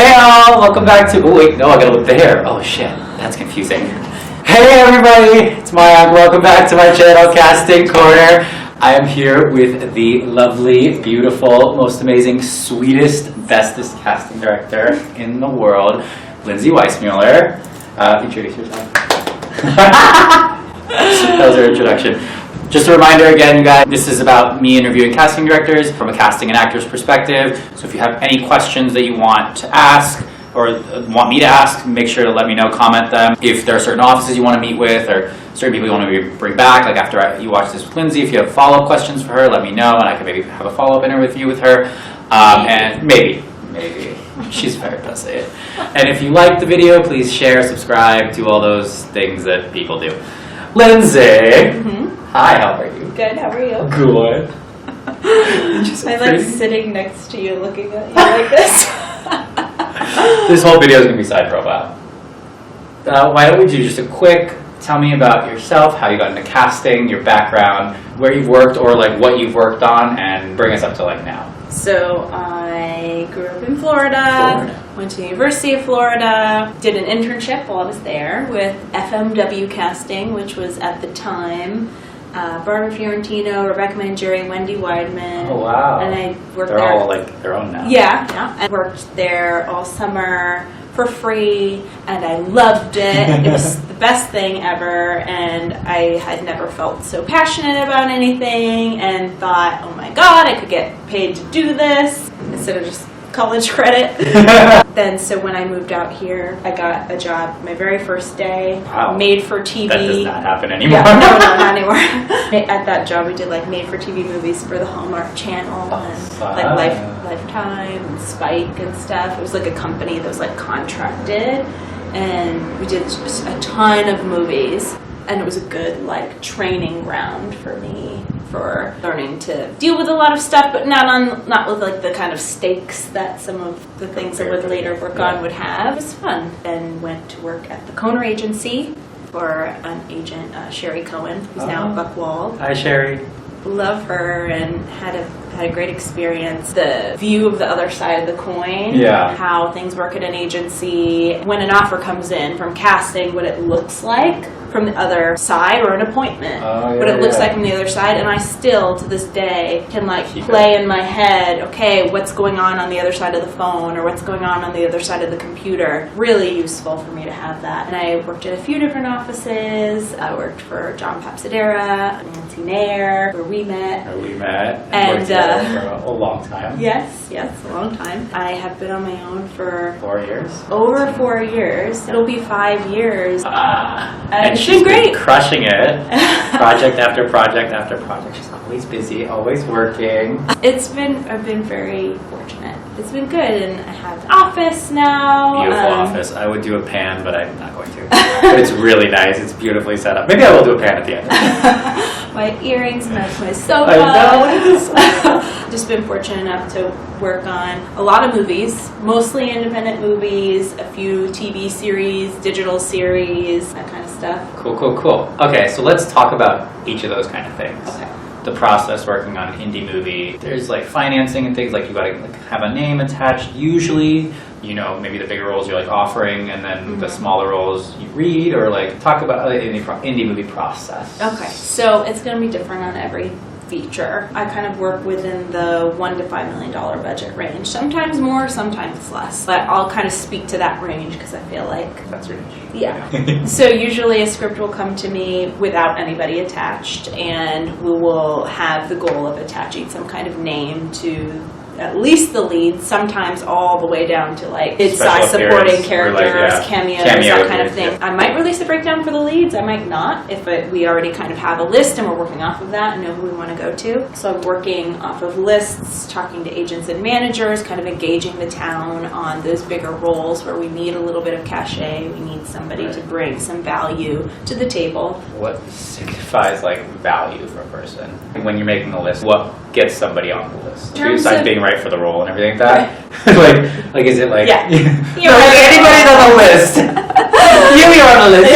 Hey all, welcome back to, oh wait, no, I gotta look the hair. Oh shit, that's confusing. Hey everybody, it's Mayank, welcome back to my channel, Casting Corner. I am here with the lovely, beautiful, most amazing, sweetest, bestest casting director in the world, Lindsey Weissmueller. Introduce yourself. That was our introduction. Just a reminder again, you guys, this is about me interviewing casting directors from a casting and actor's perspective. So if you have any questions that you want to ask or want me to ask, make sure to let me know, comment them. If there are certain offices you want to meet with or certain people you want to bring back, like after you watch this with Lindsey, if you have follow-up questions for her, let me know and I can maybe have a follow-up interview with her. And maybe. She's very busy. And if you like the video, please share, subscribe, do all those things that people do. Lindsey! Hi, how are you? Good, how are you? Good. I like sitting next to you looking at you like this. This whole video is going to be side profile. Why don't we do just a quick, tell me about yourself, how you got into casting, your background, where you've worked or like what you've worked on, and bring us up to like now. So I grew up in Florida, went to the University of Florida, did an internship while I was there with FMW Casting, which was at the time Barbara Fiorentino, Rebecca Mangieri, Wendy Weidman. Oh wow. And I worked there. They're all like their own now. Yeah. I worked there all summer for free and I loved it. It was the best thing ever and I had never felt so passionate about anything and thought, oh my god, I could get paid to do this instead of just college credit. Then so when I moved out here, I got a job my very first day, wow. Made for TV. That does not happen anymore. Yeah, no, not anymore. At that job we did like made for TV movies for the Hallmark Channel and like Lifetime and Spike and stuff. It was like a company that was like contracted and we did just a ton of movies and it was a good like training ground for me for learning to deal with a lot of stuff, but not with like the kind of stakes that some of the things I would later work on would have. It was fun. Then went to work at the Coner Agency for an agent, Sherry Cohen, who's now at Buckwald. Hi Sherry. Love her and had a great experience. The view of the other side of the coin, how things work at an agency, when an offer comes in from casting, what it looks like from the other side, or an appointment, what it looks like from the other side, and I still, to this day, can like play in my head, okay, what's going on the other side of the phone, or what's going on the other side of the computer. Really useful for me to have that. And I worked at a few different offices. I worked for John Papsadera, Nancy Nair, where we met. And worked together for a long time. Yes, a long time. I have been on my own for 4 years. Over 4 years. It'll be 5 years. And it's she's been great. Crushing it. Project after project after project. She's always busy, always working. I've been very fortunate. It's been good, and I have an office now. Beautiful office. I would do a pan, but I'm not going to. But it's really nice. It's beautifully set up. Maybe I will do a pan at the end. My earrings match my sofa. I know. Just been fortunate enough to work on a lot of movies, mostly independent movies, a few TV series, digital series, that kind of stuff. Cool. Okay, so let's talk about each of those kind of things. Okay. The process working on an indie movie. There's like financing and things, like you gotta like have a name attached usually. You know, maybe the bigger roles you're like offering and then the smaller roles you read, or like talk about the indie movie process. Okay, so it's gonna be different on every feature. I kind of work within the $1 to $5 million budget range. Sometimes more, sometimes less. But I'll kind of speak to that range because I feel like That's your niche. Yeah. So usually a script will come to me without anybody attached, and we will have the goal of attaching some kind of name to at least the lead, sometimes all the way down to like mid-size supporting characters, like, cameos, that kind of thing. I might release a breakdown for the leads, I might not, if we already kind of have a list and we're working off of that and know who we want to go to. So I'm working off of lists, talking to agents and managers, kind of engaging the town on those bigger roles where we need a little bit of cachet, we need somebody to bring some value to the table. What signifies like value for a person? When you're making a list, what gets somebody on the list? Besides being right for the role and everything like that? like is it like anybody's on the list? You're on the list.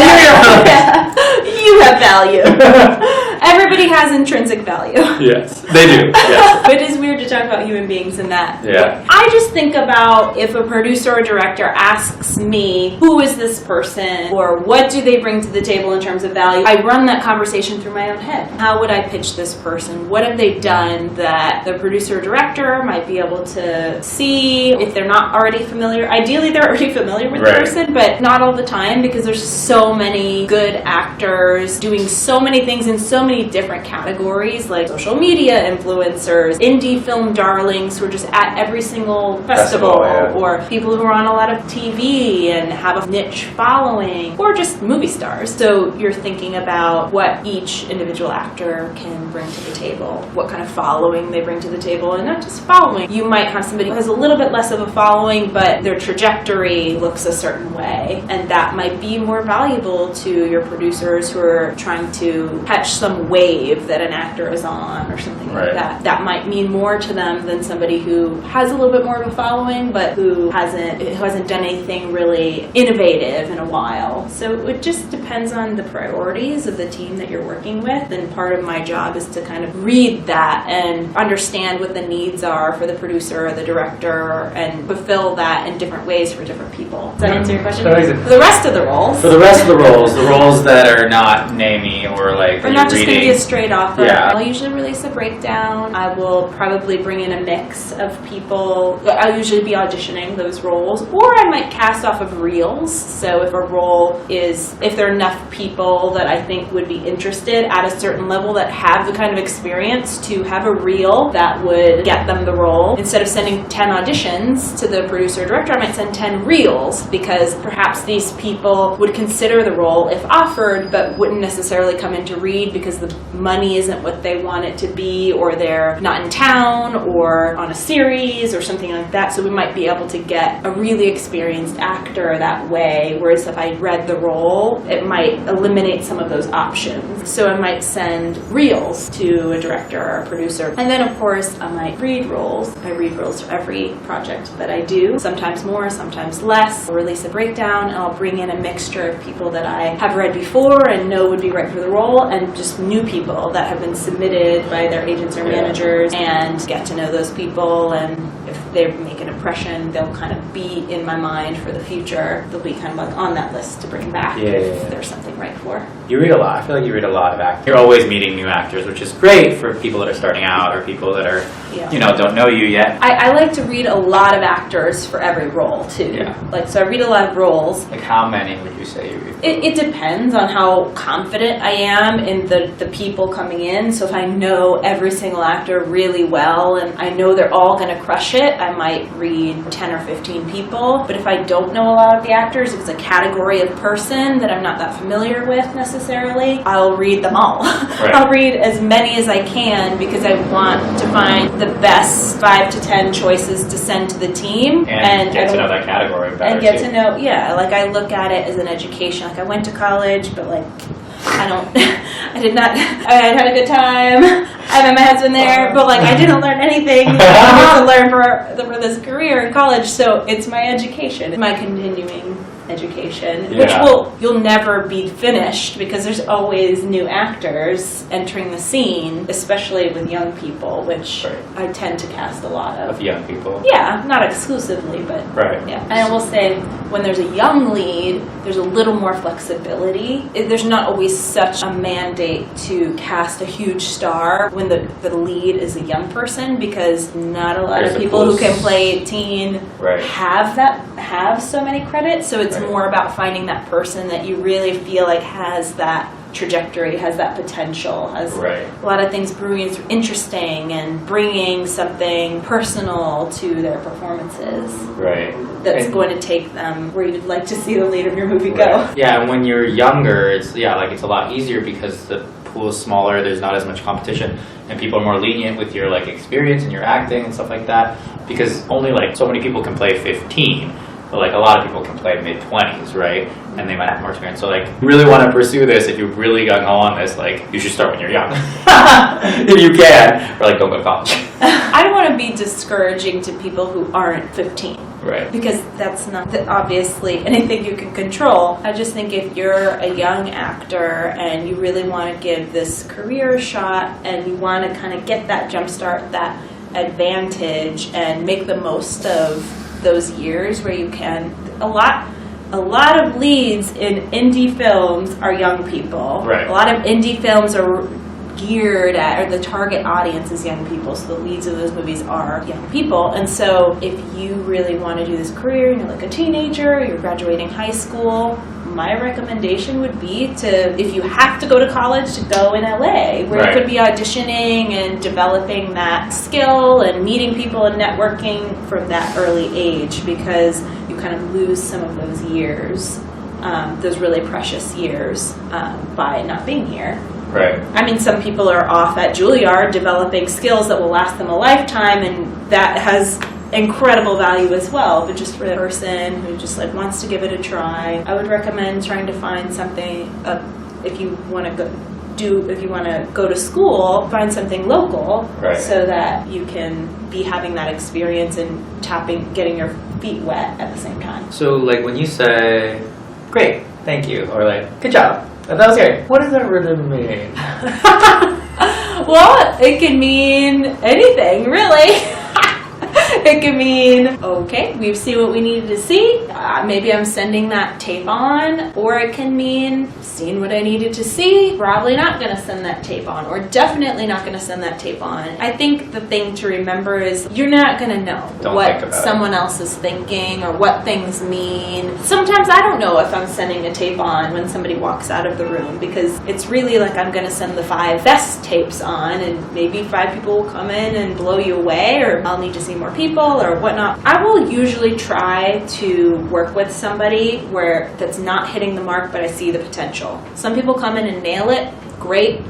You have value. Everybody has intrinsic value. Yes, they do. Yes. It is weird to talk about human beings in that. Yeah. I just think about if a producer or director asks me, who is this person, or what do they bring to the table in terms of value, I run that conversation through my own head. How would I pitch this person? What have they done that the producer or director might be able to see if they're not already familiar? Ideally, they're already familiar with the person, but not all the time, because there's so many good actors doing so many things in so many different categories, like social media influencers, indie film darlings who are just at every single festival, or people who are on a lot of TV and have a niche following, or just movie stars. So you're thinking about what each individual actor can bring to the table, what kind of following they bring to the table, and not just following. You might have somebody who has a little bit less of a following, but their trajectory looks a certain way, and that might be more valuable to your producers who are trying to catch some wave that an actor is on or something like that. That might mean more to them than somebody who has a little bit more of a following, but who hasn't done anything really innovative in a while. So it just depends on the priorities of the team that you're working with, and part of my job is to kind of read that and understand what the needs are for the producer or the director and fulfill that in different ways for different people. Does that answer your question? For the rest of the roles. For the rest of the roles that are not namey or like Or not just going to be a straight offer. Yeah. I'll usually release a breakdown. I will probably bring in a mix of people. I'll usually be auditioning those roles, or I might cast off of reels. So if there are enough people that I think would be interested at a certain level that have the kind of experience to have a reel that would get them the role, instead of sending 10 auditions to the producer or director, I might send 10 reels, because perhaps these people would consider the role if offered, but wouldn't necessarily come in to read because the money isn't what they want it to be, or they're not in town or on a series or something like that. So we might be able to get a really experienced actor that way, whereas if I read the role, it might eliminate some of those options. So I might send reels to a director or a producer. And then of course I might read roles. I read roles for every project that I do, sometimes more, sometimes less. I'll release a breakdown and I'll bring in a mixture of people that I have read before and know would be right for the role, and just new people that have been submitted by their agents or managers, and get to know those people, and if they make an impression, they'll kind of be in my mind for the future. They'll be kind of like on that list to bring back if there's something right for. You read a lot. I feel like you read a lot of actors. You're always meeting new actors, which is great for people that are starting out or people that are, don't know you yet. I like to read a lot of actors for every role too. Yeah. So I read a lot of roles. Like how many would you say you read? It depends on how confident I am in the people coming in. So if I know every single actor really well and I know they're all going to crush it, I might read 10 or 15 people. But if I don't know a lot of the actors, if it's a category of person that I'm not that familiar with necessarily, I'll read them all. I'll read as many as I can, because I want to find the best 5 to 10 choices to send to the team. And get to know that category better. And get to know, I look at it as an education. Like I went to college, but I had a good time. I met my husband there, but I didn't learn anything I need to learn for this career in college. So it's my education, my continuing education, which you'll never be finished, because there's always new actors entering the scene, especially with young people, which I tend to cast a lot of. Of young people? Yeah, not exclusively, but yeah. And I will say, when there's a young lead, there's a little more flexibility. There's not always such a mandate to cast a huge star when the lead is a young person, because not a lot of people who can play 18 have so many credits. So it's more about finding that person that you really feel like has that trajectory, has that potential, has a lot of things brewing, interesting, and bringing something personal to their performances. That's going to take them where you'd like to see the lead of your movie go. Yeah, and when you're younger, it's a lot easier because the pool is smaller, there's not as much competition, and people are more lenient with your experience and your acting and stuff like that, because only so many people can play 15. But a lot of people can play mid-20s, right? And they might have more experience. So you really want to pursue this, if you're really gung-ho on this, you should start when you're young. If you can. Or don't go to college. I don't want to be discouraging to people who aren't 15. Right. Because that's not obviously anything you can control. I just think if you're a young actor and you really want to give this career a shot and you want to kind of get that jump start, that advantage, and make the most of those years where you can, a lot of leads in indie films are young people. Right. A lot of indie films are geared at, or the target audience is young people, so the leads of those movies are young people. And so if you really want to do this career, you're like a teenager, you're graduating high school, my recommendation would be to, if you have to go to college, to go in LA, where Right. you could be auditioning and developing that skill and meeting people and networking from that early age, because you kind of lose some of those years, those really precious years, by not being here. Right. I mean, some people are off at Juilliard developing skills that will last them a lifetime, and that has incredible value as well. But just for the person who just like wants to give it a try, I would recommend trying to find something. If you want to go to school, find something local, Right. so that you can be having that experience and getting your feet wet at the same time. So, like, when you say, great, thank you, or like, good job, that was great, what does that really mean? Well, it can mean anything, really. It can mean, okay, we've seen what we needed to see. Maybe I'm sending that tape on. Or it can mean, seen what I needed to see. Probably not going to send that tape on. Or definitely not going to send that tape on. I think the thing to remember is you're not going to know what someone else is thinking or what things mean. Sometimes I don't know if I'm sending a tape on when somebody walks out of the room, because it's really like I'm going to send the 5 best tapes on, and maybe 5 people will come in and blow you away, or I'll need to see more people or whatnot. I will usually try to work with somebody where that's not hitting the mark, but I see the potential. Some people come in and nail it, great.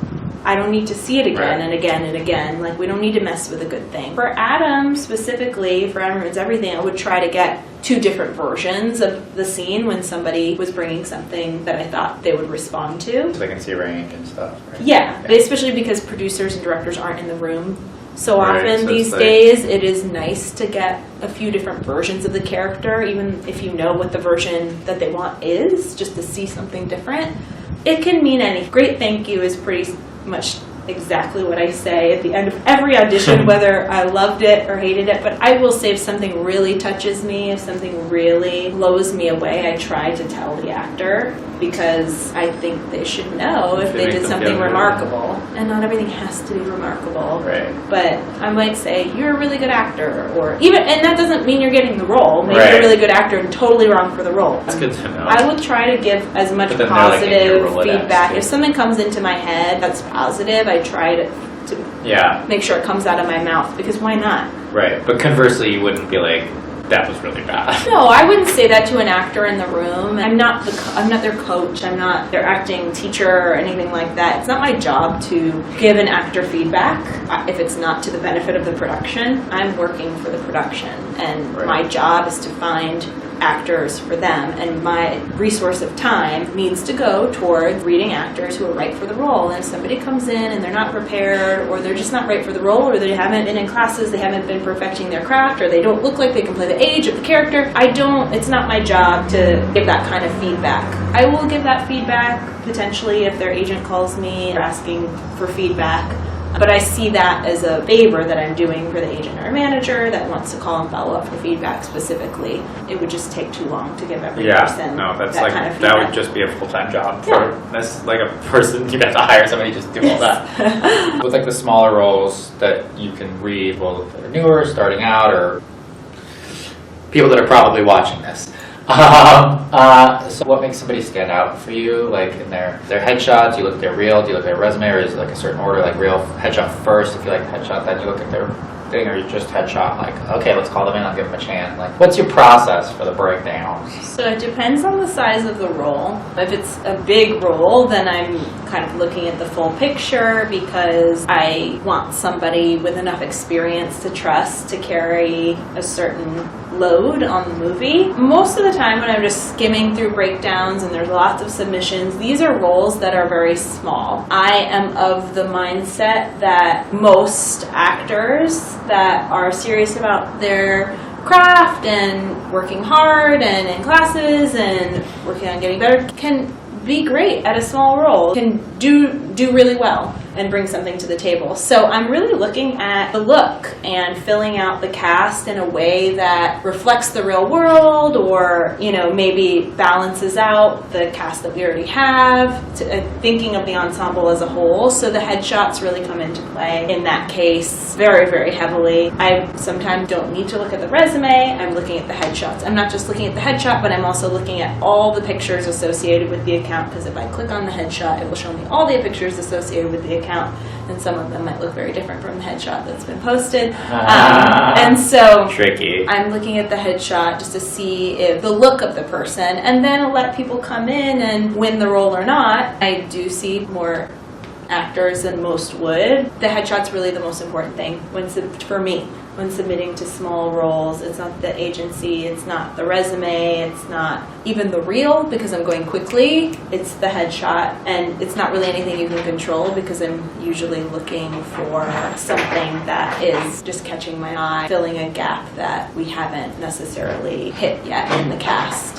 I don't need to see it again and again and again. Like, we don't need to mess with a good thing. For Adam specifically, for Adam Ruins Everything, I would try to get 2 different versions of the scene when somebody was bringing something that I thought they would respond to. So they can see range and stuff, right? Yeah, especially because producers and directors aren't in the room so Right, often so these it's like, days. It is nice to get a few different versions of the character, even if you know what the version that they want is, just to see something different. It can mean anything. Great thank you is pretty much exactly what I say at the end of every audition, whether I loved it or hated it. But I will say if something really touches me, if something really blows me away, I try to tell the actor, because I think they should know if they did something remarkable. And not everything has to be remarkable. Right. But I might say, you're a really good actor, or even, and that doesn't mean you're getting the role. Maybe you're a really good actor and totally wrong for the role. That's good to know. I will try to give as much positive feedback. If something comes into my head that's positive, I try to make sure it comes out of my mouth, because why not? Right. But conversely, you wouldn't be like, that was really bad. No, I wouldn't say that to an actor in the room. I'm not their coach. I'm not their acting teacher or anything like that. It's not my job to give an actor feedback if it's not to the benefit of the production. I'm working for the production, and my job is to find actors for them, and my resource of time needs to go towards reading actors who are right for the role. And if somebody comes in and they're not prepared, or they're just not right for the role, or they haven't been in classes, they haven't been perfecting their craft, or they don't look like they can play the age of the character, it's not my job to give that kind of feedback. I will give that feedback potentially if their agent calls me asking for feedback. But I see that as a favor that I'm doing for the agent or manager that wants to call and follow up for feedback specifically. It would just take too long to give every person that's that like kind of that feedback. would just be a full-time job. That's like a person, you have to hire somebody to just do all that. With like the smaller roles that you can read, well, that are newer, starting out, or people that are probably watching this. So what makes somebody stand out for you, like in their headshots? Do you look at their reel? Do you look at their resume, or is it like a certain order, like reel, headshot first? If you like headshot, then you look at their thing, or you just headshot, like, okay, let's call them in, I'll give them a chance. Like, what's your process for the breakdowns? So it depends on the size of the role. If it's a big role, then I'm kind of looking at the full picture, because I want somebody with enough experience to trust to carry a certain load on the movie. Most of the time when I'm just skimming through breakdowns and there's lots of submissions, these are roles that are very small. I am of the mindset that most actors that are serious about their craft and working hard and in classes and working on getting better can be great at a small role, can do really well and bring something to the table. So I'm really looking at the look and filling out the cast in a way that reflects the real world, or maybe balances out the cast that we already have, thinking of the ensemble as a whole. So the headshots really come into play in that case very, very heavily. I sometimes don't need to look at the resume, I'm looking at the headshots. I'm not just looking at the headshot, but I'm also looking at all the pictures associated with the account, because if I click on the headshot, it will show me all the pictures associated with the account, and some of them might look very different from the headshot that's been posted. And so tricky. I'm looking at the headshot just to see if the look of the person, and then I'll let people come in and win the role or not. I do see more actors than most would. The headshot's really the most important thing for me when submitting to small roles. It's not the agency, it's not the resume, it's not even the reel, because I'm going quickly. It's the headshot, and it's not really anything you can control, because I'm usually looking for something that is just catching my eye, filling a gap that we haven't necessarily hit yet in the cast.